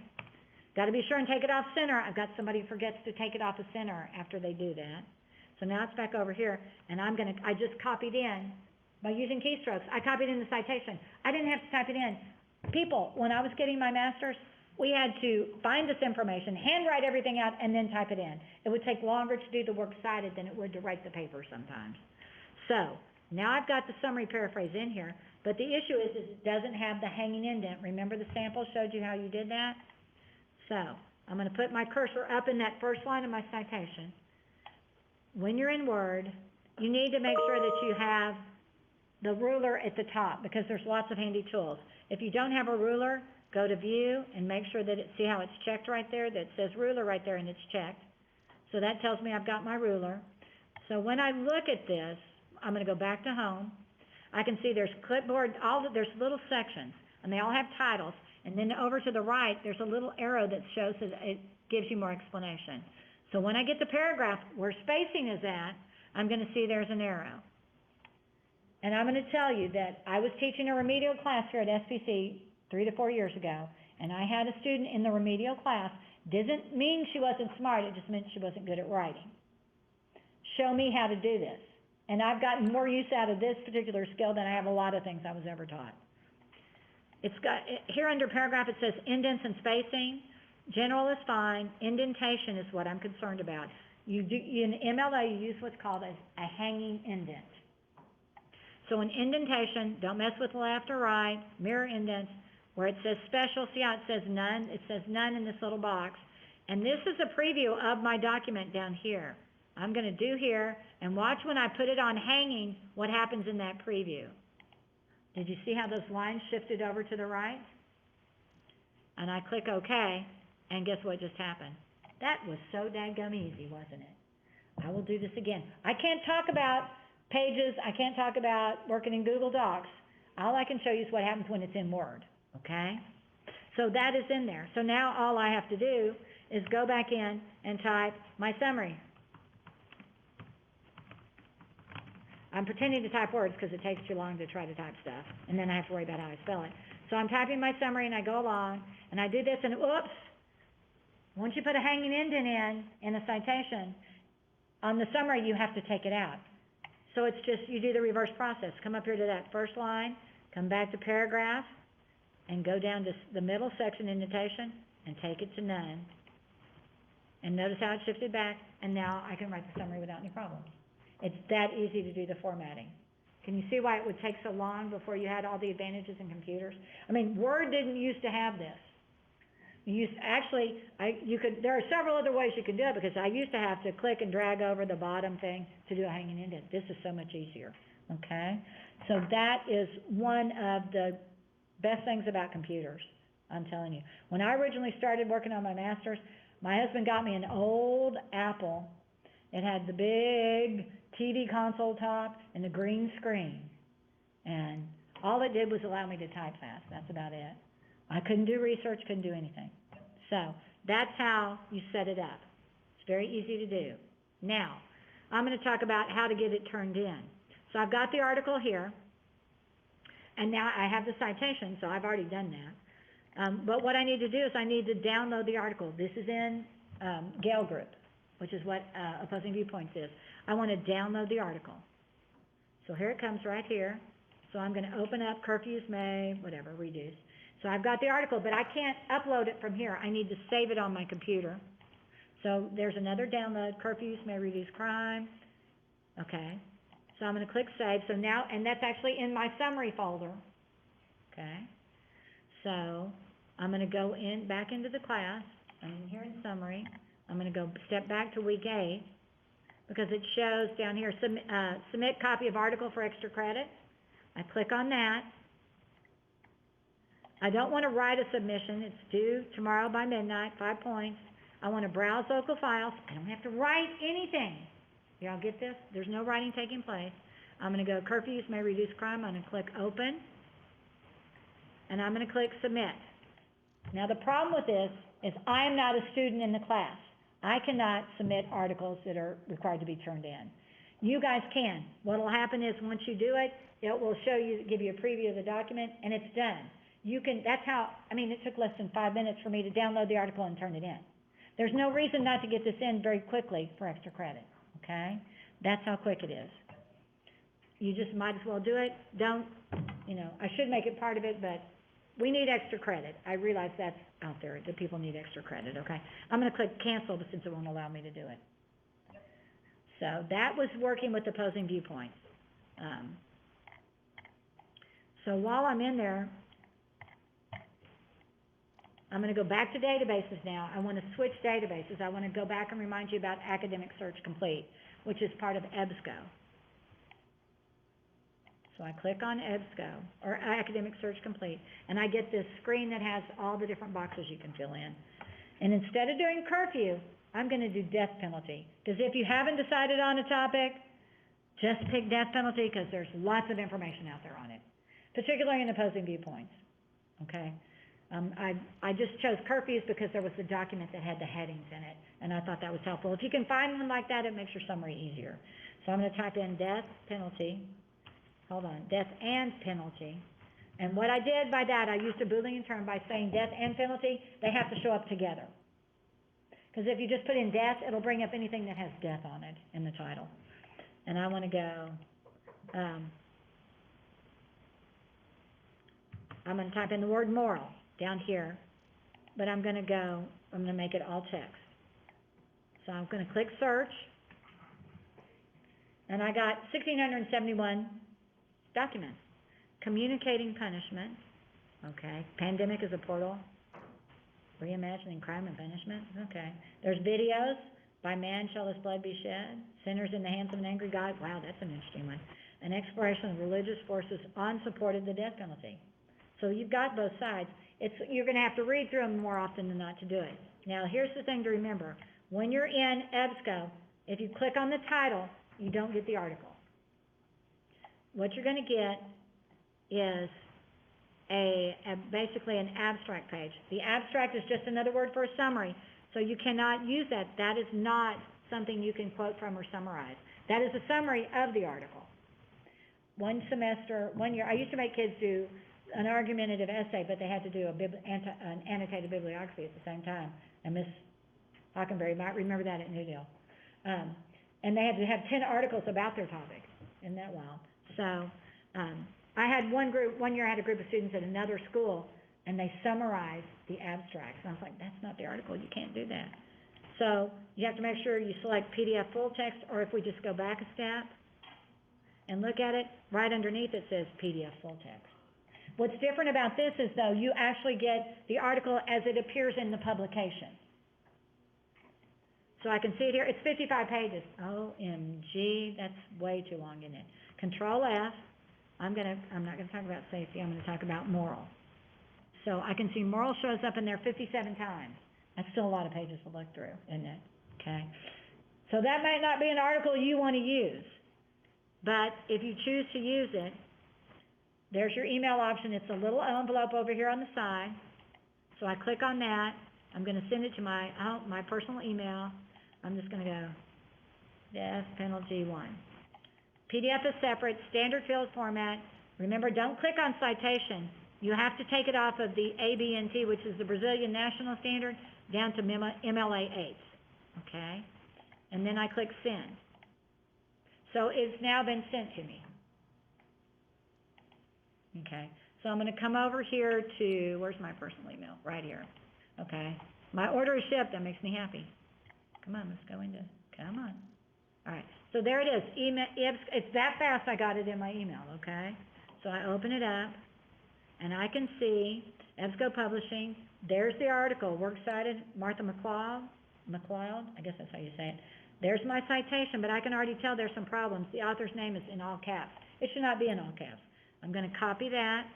Gotta be sure and take it off center. I've got somebody who forgets to take it off the center after they do that. So now it's back over here, and I just copied in, by using keystrokes, I copied in the citation. I didn't have to type it in. People, when I was getting my master's, we had to find this information, handwrite everything out, and then type it in. It would take longer to do the works cited than it would to write the paper sometimes. So, now I've got the summary paraphrase in here, but the issue is it doesn't have the hanging indent. Remember the sample showed you how you did that? So, I'm going to put my cursor up in that first line of my citation. When you're in Word, you need to make sure that you have the ruler at the top, because there's lots of handy tools. If you don't have a ruler, go to View and make sure that see how it's checked right there, that says ruler right there, and it's checked. So that tells me I've got my ruler. So when I look at this, I'm going to go back to Home. I can see there's clipboard, there's little sections, and they all have titles. And then over to the right, there's a little arrow that shows that it gives you more explanation. So when I get the paragraph where spacing is at, I'm going to see there's an arrow. And I'm going to tell you that I was teaching a remedial class here at SPC 3 to 4 years ago, and I had a student in the remedial class. Didn't mean she wasn't smart, it just meant she wasn't good at writing. Show me how to do this. And I've gotten more use out of this particular skill than I have a lot of things I was ever taught. It's got, here under paragraph it says indents and spacing. General is fine. Indentation is what I'm concerned about. In MLA, you use what's called a hanging indent. So an indentation, don't mess with left or right, mirror indents. Where it says special, see how it says none? It says none in this little box. And this is a preview of my document down here. I'm going to do here, and watch when I put it on hanging, what happens in that preview. Did you see how those lines shifted over to the right? And I click OK, and guess what just happened? That was so dadgum easy, wasn't it? I will do this again. I can't talk about Pages, I can't talk about working in Google Docs. All I can show you is what happens when it's in Word, okay? So that is in there. So now all I have to do is go back in and type my summary. I'm pretending to type words because it takes too long to try to type stuff, and then I have to worry about how I spell it. So I'm typing my summary, and I go along, and I do this, and oops, once you put a hanging indent in a citation, on the summary you have to take it out. So it's just, you do the reverse process. Come up here to that first line, come back to paragraph, and go down to the middle section indentation, and take it to none. And notice how it shifted back, and now I can write the summary without any problems. It's that easy to do the formatting. Can you see why it would take so long before you had all the advantages in computers? I mean, Word didn't used to have this. There are several other ways you can do it, because I used to have to click and drag over the bottom thing to do a hanging indent. This is so much easier, okay? So that is one of the best things about computers, I'm telling you. When I originally started working on my master's, my husband got me an old Apple. It had the big TV console top and the green screen. And all it did was allow me to type fast. That's about it. I couldn't do research, couldn't do anything. So that's how you set it up. It's very easy to do. Now, I'm going to talk about how to get it turned in. So I've got the article here, and now I have the citation, so I've already done that. But what I need to do is I need to download the article. This is in Gale Group, which is what Opposing Viewpoints is. I want to download the article. So here it comes right here. So I'm going to open up curfews may, whatever, reduce. So I've got the article, but I can't upload it from here. I need to save it on my computer. So there's another download, curfews may reduce crime. Okay. So I'm going to click save. So now, and that's actually in my summary folder. Okay. So I'm going to go back into the class. I'm in here in summary. I'm going to go step back to week 8 because it shows down here, submit copy of article for extra credit. I click on that. I don't want to write a submission. It's due tomorrow by midnight, 5 points. I want to browse local files. I don't have to write anything. Y'all get this? There's no writing taking place. I'm going to go curfews may reduce crime. I'm going to click open, and I'm going to click submit. Now, the problem with this is I am not a student in the class. I cannot submit articles that are required to be turned in. You guys can. What will happen is once you do it, it will show you, give you a preview of the document, and it's done. You can, that's how, I mean, it took less than 5 minutes for me to download the article and turn it in. There's no reason not to get this in very quickly for extra credit, okay? That's how quick it is. You just might as well do it. Don't, I should make it part of it, but we need extra credit. I realize that's out there, that people need extra credit, okay? I'm going to click cancel since it won't allow me to do it. So that was working with opposing viewpoints. So while I'm in there, I'm going to go back to databases now. I want to switch databases. I want to go back and remind you about Academic Search Complete, which is part of EBSCO. So I click on EBSCO, or Academic Search Complete, and I get this screen that has all the different boxes you can fill in. And instead of doing curfew, I'm going to do death penalty. Because if you haven't decided on a topic, just pick death penalty because there's lots of information out there on it, particularly in opposing viewpoints, okay? I just chose curfews because there was the document that had the headings in it, and I thought that was helpful. If you can find one like that, it makes your summary easier. So I'm going to type in death penalty. Hold on, death and penalty. And what I did by that, I used a Boolean term by saying death and penalty. They have to show up together. Because if you just put in death, it'll bring up anything that has death on it in the title. And I want to go, I'm going to type in the word moral down here, but I'm going to make it all text. So I'm going to click search, and I got 1,671 documents. Communicating punishment, okay. Pandemic is a portal. Reimagining crime and punishment, okay. There's videos. By man shall his blood be shed. Sinners in the hands of an angry God. Wow, that's an interesting one. An exploration of religious forces unsupported the death penalty. So you've got both sides. You're going to have to read through them more often than not to do it. Now, here's the thing to remember. When you're in EBSCO, if you click on the title, you don't get the article. What you're going to get is basically an abstract page. The abstract is just another word for a summary, so you cannot use that. That is not something you can quote from or summarize. That is a summary of the article. 1 semester, 1 year, I used to make kids do an argumentative essay, but they had to do an annotated bibliography at the same time, and Miss Hockenberry might remember that at New Deal. And they had to have 10 articles about their topic. Isn't that wild? So I had one year I had a group of students at another school, and they summarized the abstracts. And I was like, that's not the article, you can't do that. So you have to make sure you select PDF full text, or if we just go back a step and look at it, right underneath it says PDF full text. What's different about this is, though, you actually get the article as it appears in the publication. So I can see it here. It's 55 pages. OMG, that's way too long, isn't it? Control F. I'm not going to talk about safety. I'm going to talk about moral. So I can see moral shows up in there 57 times. That's still a lot of pages to look through, isn't it? Okay. So that might not be an article you want to use. But if you choose to use it, there's your email option. It's a little envelope over here on the side. So I click on that. I'm going to send it to my personal email. I'm just going to go death penalty 1. PDF is separate, standard field format. Remember, don't click on citation. You have to take it off of the ABNT, which is the Brazilian National Standard, down to MLA 8. Okay? And then I click send. So it's now been sent to me. Okay, so I'm going to come over here to, where's my personal email? Right here. Okay, my order is shipped. That makes me happy. Come on, let's go into, come on. All right, so there it is. Email, it's that fast I got it in my email, okay? So I open it up, and I can see EBSCO Publishing. There's the article, Works Cited, Martha McLeod, I guess that's how you say it. There's my citation, but I can already tell there's some problems. The author's name is in all caps. It should not be in all caps. I'm going to copy that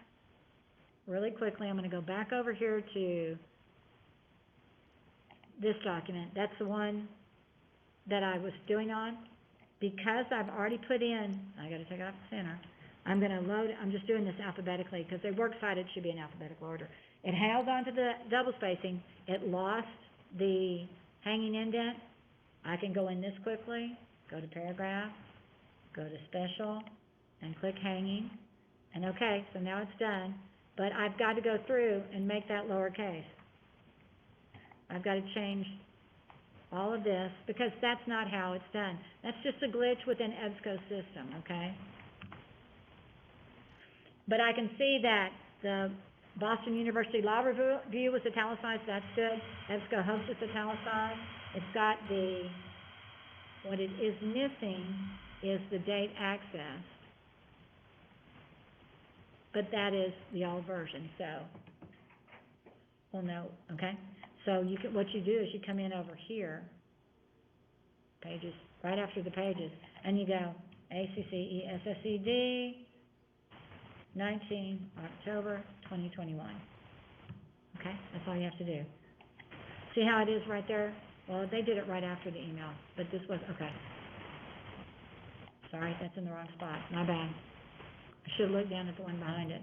really quickly. I'm going to go back over here to this document, that's the one that I was doing on. Because I've already put in, I gotta take it off the center, I'm just doing this alphabetically, because they works cited should be in alphabetical order. It held onto the double spacing, it lost the hanging indent. I can go in this quickly, go to paragraph, go to special, and click hanging, and okay, so now it's done, but I've got to go through and make that lowercase. I've got to change all of this, because that's not how it's done. That's just a glitch within EBSCO's system, okay? But I can see that the Boston University Law Review was italicized, that's good. EBSCO host is italicized. It's got what it is missing is the date access. But that is the old version, so we'll know, okay? So what you do is you come in over here, pages, right after the pages, and you go ACCESSED, 19 October 2021. Okay, that's all you have to do. See how it is right there? Well, they did it right after the email, but this was, okay. Sorry, that's in the wrong spot, my bad. I should look down at the one behind it.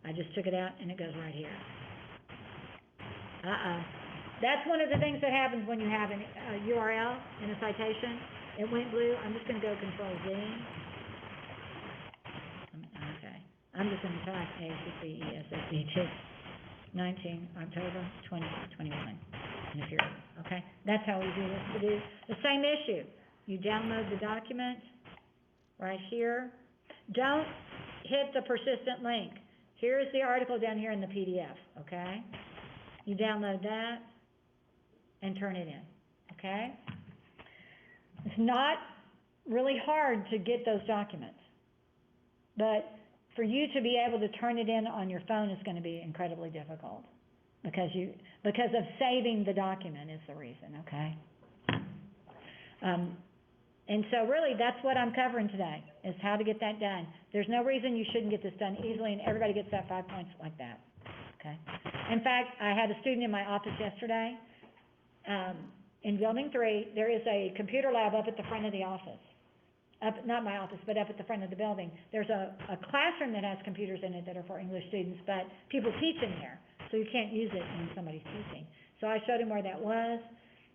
I just took it out and it goes right here. That's one of the things that happens when you have a URL in a citation. It went blue. I'm just going to go Control Z. Okay. I'm just going to type ACCESSED 19 October 2021 in a period. Okay? That's how we do this. It is the same issue. You download the document right here. Don't hit the persistent link. Here is the article down here in the PDF, okay? You download that and turn it in, okay? It's not really hard to get those documents, but for you to be able to turn it in on your phone is going to be incredibly difficult because of saving the document is the reason, okay? And so really, that's what I'm covering today, is how to get that done. There's no reason you shouldn't get this done easily, and everybody gets that 5 points like that, okay? In fact, I had a student in my office yesterday. In Building 3, there is a computer lab up at the front of the office. Not my office, but up at the front of the building. There's a classroom that has computers in it that are for English students, but people teach in there, so you can't use it when somebody's teaching. So I showed him where that was.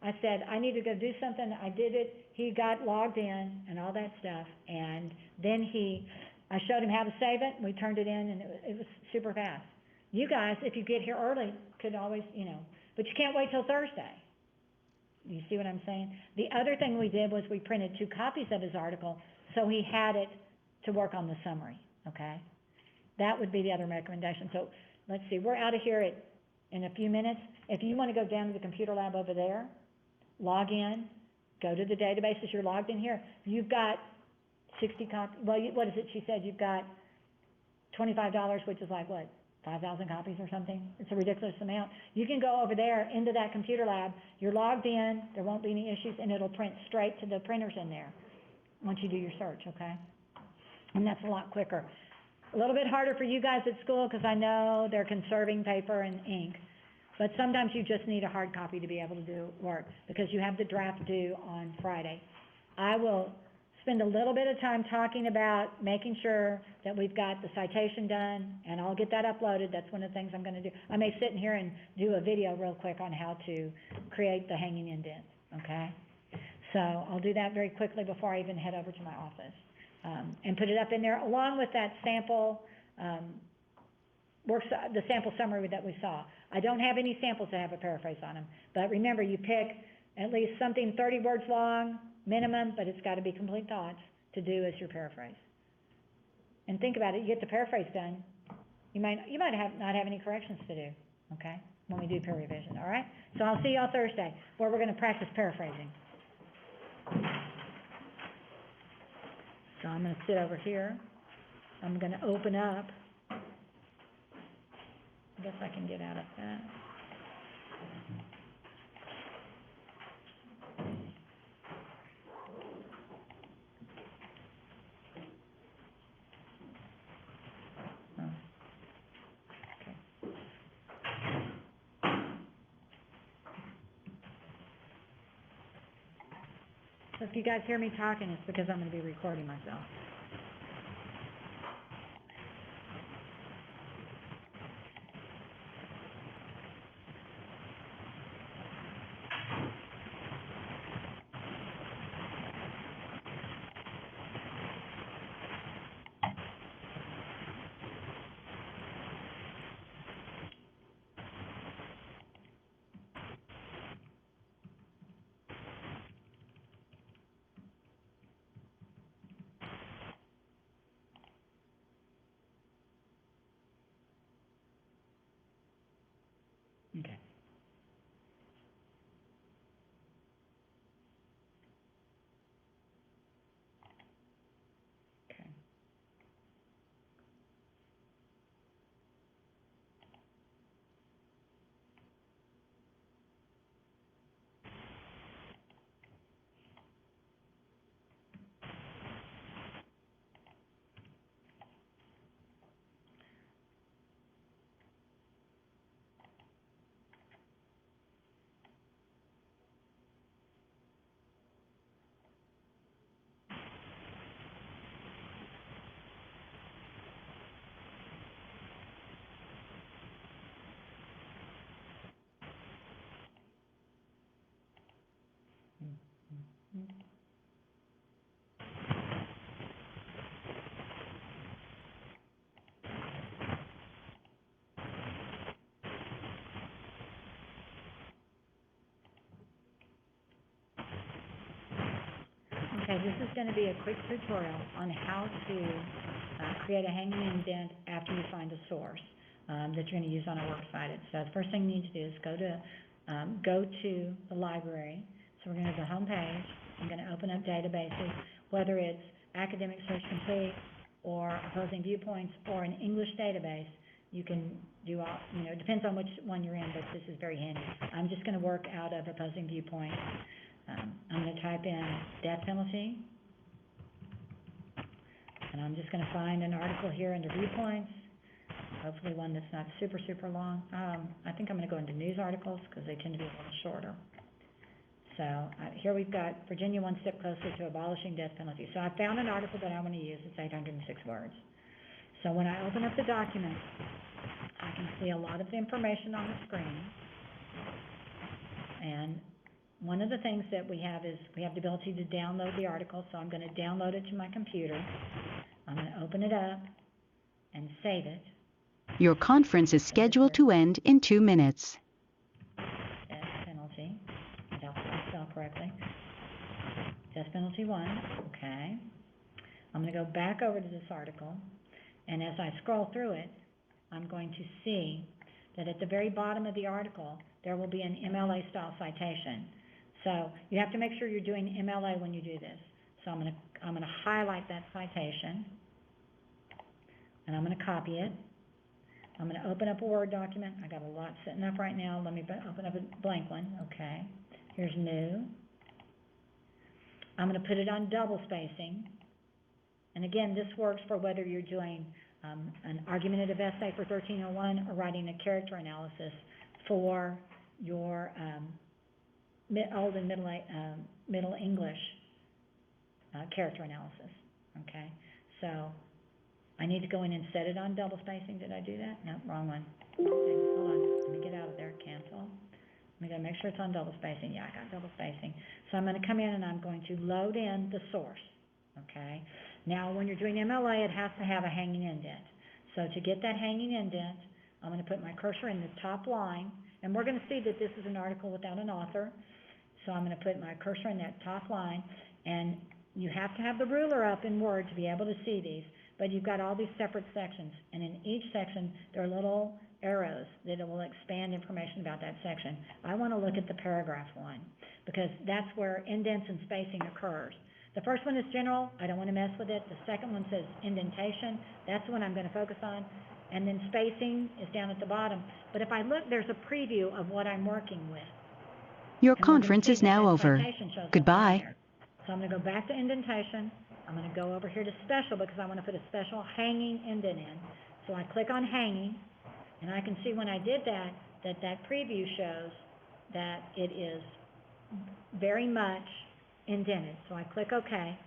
I said, I need to go do something. I did it. He got logged in and all that stuff. And then I showed him how to save it. We turned it in, and it was super fast. You guys, if you get here early, could always, but you can't wait till Thursday. You see what I'm saying? The other thing we did was we printed 2 copies of his article, so he had it to work on the summary, okay? That would be the other recommendation. So let's see, we're out of here in a few minutes. If you want to go down to the computer lab over there, log in, go to the databases, you're logged in here. You've got 60 copies, well, what is it she said? You've got $25, which is like, what, 5,000 copies or something? It's a ridiculous amount. You can go over there into that computer lab, you're logged in, there won't be any issues, and it'll print straight to the printers in there once you do your search, okay? And that's a lot quicker. A little bit harder for you guys at school because I know they're conserving paper and ink. But sometimes you just need a hard copy to be able to do work because you have the draft due on Friday. I will spend a little bit of time talking about making sure that we've got the citation done, and I'll get that uploaded. That's one of the things I'm going to do. I may sit in here and do a video real quick on how to create the hanging indents, okay? So I'll do that very quickly before I even head over to my office and put it up in there along with that sample the sample summary that we saw. I don't have any samples that have a paraphrase on them, but remember, you pick at least something 30 words long, minimum, but it's got to be complete thoughts to do as your paraphrase. And think about it, you get the paraphrase done, you might not have any corrections to do, okay, when we do peer revision, all right? So I'll see y'all Thursday, where we're going to practice paraphrasing. So I'm going to sit over here. I'm going to open up. I guess I can get out of that. Oh. Okay. So if you guys hear me talking, it's because I'm gonna be recording myself. Okay. Okay. Okay, this is going to be a quick tutorial on how to create a hanging indent after you find a source that you're going to use on a works cited. So the first thing you need to do is go to the library. So we're going to go to the home page. I'm going to open up databases, whether it's Academic Search Complete or Opposing Viewpoints or an English database. You can do all, it depends on which one you're in, but this is very handy. I'm just going to work out of Opposing Viewpoints. I'm going to type in death penalty, and I'm just going to find an article here under viewpoints, hopefully one that's not super, super long. I think I'm going to go into news articles because they tend to be a little shorter. So here we've got Virginia one step closer to abolishing death penalty. So I found an article that I want to use. It's 806 words. So when I open up the document, I can see a lot of the information on the screen. And one of the things that we have is we have the ability to download the article, so I'm going to download it to my computer. I'm going to open it up and save it. Your conference is scheduled to end in 2 minutes. Death penalty. I don't spell correctly. Death penalty 1. Okay. I'm going to go back over to this article, and as I scroll through it, I'm going to see that at the very bottom of the article, there will be an MLA style citation. So you have to make sure you're doing MLA when you do this. So I'm going to highlight that citation, and I'm going to copy it. I'm going to open up a Word document. I got a lot sitting up right now. Let me open up a blank one. Okay. Here's new. I'm going to put it on double spacing. And again, this works for whether you're doing an argumentative essay for 1301 or writing a character analysis for your Old and Middle English character analysis. Okay, so I need to go in and set it on double spacing. Did I do that? No, wrong one. Okay, hold on. Let me get out of there. Cancel. I'm going to make sure it's on double spacing. Yeah, I got double spacing. So I'm going to come in and I'm going to load in the source. Okay. Now, when you're doing MLA, it has to have a hanging indent. So to get that hanging indent, I'm going to put my cursor in the top line, and we're going to see that this is an article without an author. So I'm going to put my cursor in that top line, and you have to have the ruler up in Word to be able to see these, but you've got all these separate sections, and in each section there are little arrows that will expand information about that section. I want to look at the paragraph one, because that's where indents and spacing occurs. The first one is general. I don't want to mess with it. The second one says indentation. That's the one I'm going to focus on. And then spacing is down at the bottom. But if I look, there's a preview of what I'm working with. Your conference is now over. Goodbye. So I'm going to go back to indentation. I'm going to go over here to special because I want to put a special hanging indent in. So I click on hanging, and I can see when I did that, that preview shows that it is very much indented. So I click OK,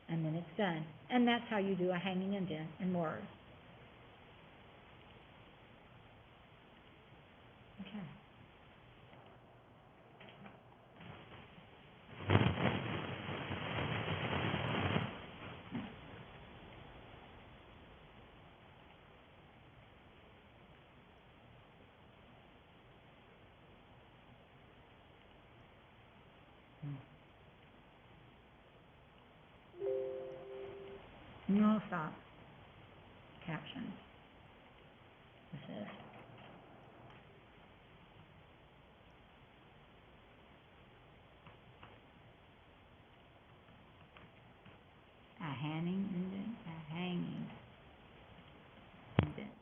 and then it's done. And that's how you do a hanging indent in Word. Okay. No, stop. Captions. This is. A hanging indent, a hanging indent.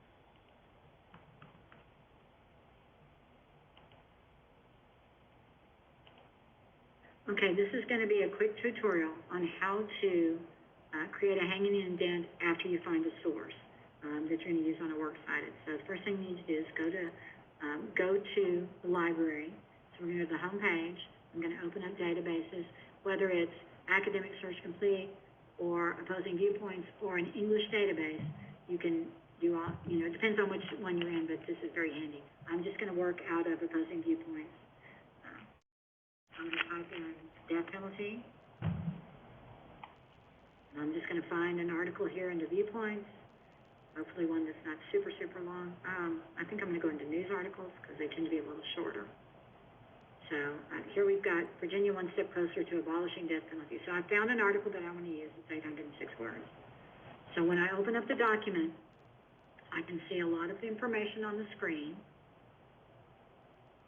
Okay, this is going to be a quick tutorial on how to create a hanging indent after you find a source that you're going to use on a works cited. So the first thing you need to do is go to the library. So we're going to go to the home page. I'm going to open up databases, whether it's Academic Search Complete or Opposing Viewpoints or an English database. You can do all, it depends on which one you're in, but this is very handy. I'm just going to work out of Opposing Viewpoints. I'm going to type in death penalty. And I'm just going to find an article here under Viewpoints, hopefully one that's not super, super long. I think I'm going to go into news articles because they tend to be a little shorter. So here we've got Virginia one step closer to abolishing death penalty. So I found an article that I want to use. It's 806 words. So when I open up the document, I can see a lot of the information on the screen.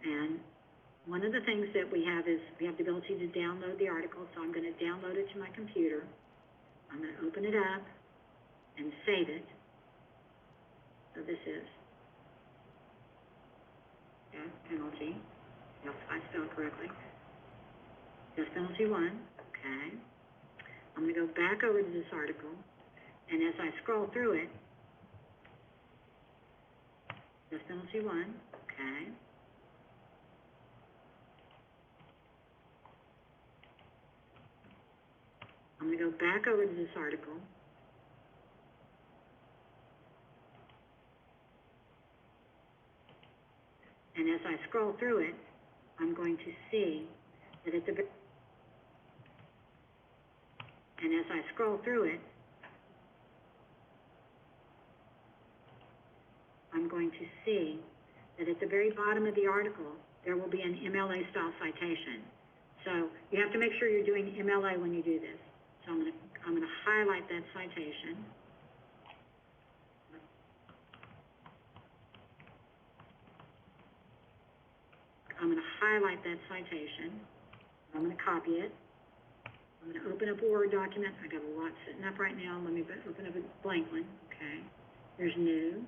And one of the things that we have is we have the ability to download the article, so I'm going to download it to my computer. I'm going to open it up and save it. So this is death penalty. If I spell it correctly. Death penalty 1. Okay. I'm going to go back over to this article, and as I scroll through it, death penalty 1. Okay. I'm going to go back over to this article. And as I scroll through it, I'm going to see that at the very bottom of the article, there will be an MLA style citation. So you have to make sure you're doing MLA when you do this. So I'm going to highlight that citation. I'm going to highlight that citation. I'm going to copy it. I'm going to open up a Word document. I got a lot sitting up right now. Let me open up a blank one. Okay. There's new.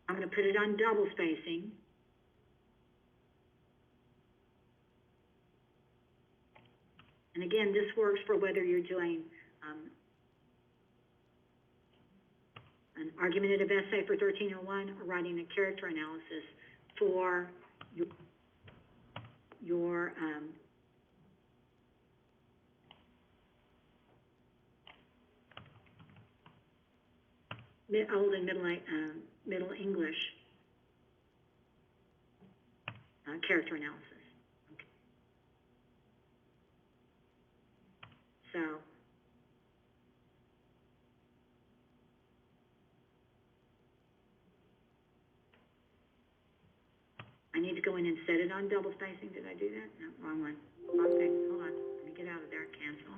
I'm going to put it on double spacing. And again, this works for whether you're doing an argumentative essay for 1301 or writing a character analysis for your Old and Middle English character analysis. Okay. So I need to go in and set it on double spacing. Did I do that? No, wrong one. Wrong thing. Hold on. Let me get out of there. Cancel.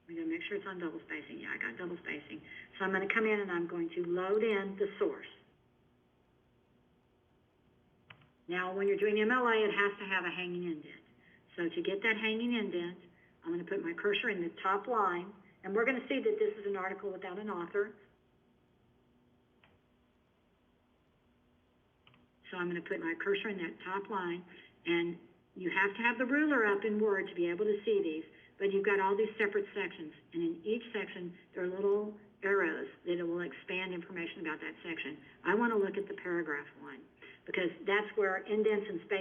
I'm going to make sure it's on double spacing. Yeah, I got double spacing. So I'm going to come in and I'm going to load in the source. Now, when you're doing MLA, it has to have a hanging indent. So to get that hanging indent, I'm going to put my cursor in the top line, and we're going to see that this is an article without an author. So I'm going to put my cursor in that top line, and you have to have the ruler up in Word to be able to see these. but you've got all these separate sections, and in each section, there are little arrows that it will expand information about that section. I want to look at the paragraph one, because that's where indents and spaces